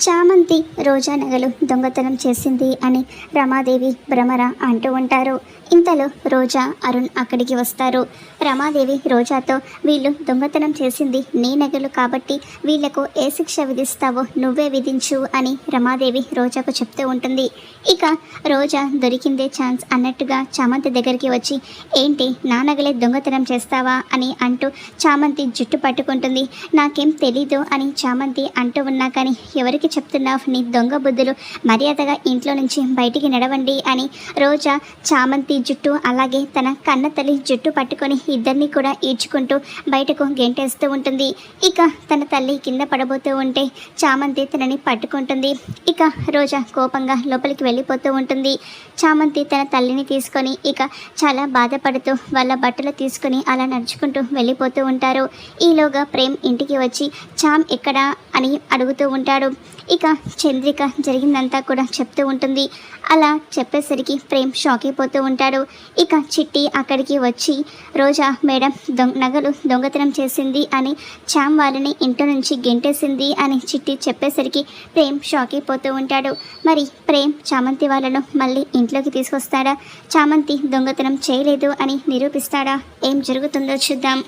చామంతి రోజా నగలు దొంగతనం చేసింది అని రమాదేవి భ్రమర అంటూ ఉంటారు. ఇంతలో రోజా అరుణ్ అక్కడికి వస్తారు. రమాదేవి రోజాతో వీళ్ళు దొంగతనం చేసింది నీ నగలు కాబట్టి వీళ్లకు ఏ శిక్ష విధిస్తావో నువ్వే విధించు అని రమాదేవి రోజాకు చెప్తూ ఉంటుంది. ఇక రోజా దొరికిందే ఛాన్స్ అన్నట్టుగా చామంతి దగ్గరికి వచ్చి ఏంటి నా నగలే దొంగతనం చేస్తావా అని అంటూ చామంతి జుట్టు పట్టుకుంటుంది. నాకేం తెలీదు అని చామంతి అంటూ ఉన్నా కానీ ఎవరికి చెప్తున్నావు నీ దొంగ బుద్ధులు, మర్యాదగా ఇంట్లో నుంచి బయటికి నడవండి అని రోజా చామంతి జుట్టు అలాగే తన కన్న తల్లి జుట్టు పట్టుకొని ఇద్దరిని కూడా ఈడ్చుకుంటూ బయటకు గెంటేస్తూ ఉంటుంది. ఇక తన తల్లి కింద పడబోతూ ఉంటే చామంతి తనని పట్టుకుంటుంది. ఇక రోజా కోపంగా లోపలికి వెళ్ళిపోతూ ఉంటుంది. చామంతి తన తల్లిని తీసుకొని ఇక చాలా బాధపడుతూ వాళ్ళ బట్టలు తీసుకొని అలా నడుచుకుంటూ వెళ్ళిపోతూ ఉంటారు. ఈలోగా ప్రేమ్ ఇంటికి వచ్చి చామ్ ఎక్కడా అని అడుగుతూ ఉంటాడు. ఇక చంద్రిక జరిగిందంతా కూడా చెప్తూ ఉంటుంది. అలా చెప్పేసరికి ప్రేమ్ షాక్ అయిపోతూ ఉంటాడు. ఇక చిట్టి అక్కడికి వచ్చి రోజా మేడం నగలు దొంగతనం చేసింది అని చామ్ వాళ్ళని ఇంటి నుంచి గెంటేసింది అని చిట్టి చెప్పేసరికి ప్రేమ్ షాక్ అయిపోతూ ఉంటాడు. మరి ప్రేమ్ చామంతి వాళ్ళను మళ్ళీ ఇంట్లోకి తీసుకొస్తాడా? చామంతి దొంగతనం చేయలేదు అని నిరూపిస్తాడా? ఏం జరుగుతుందో చూద్దాం.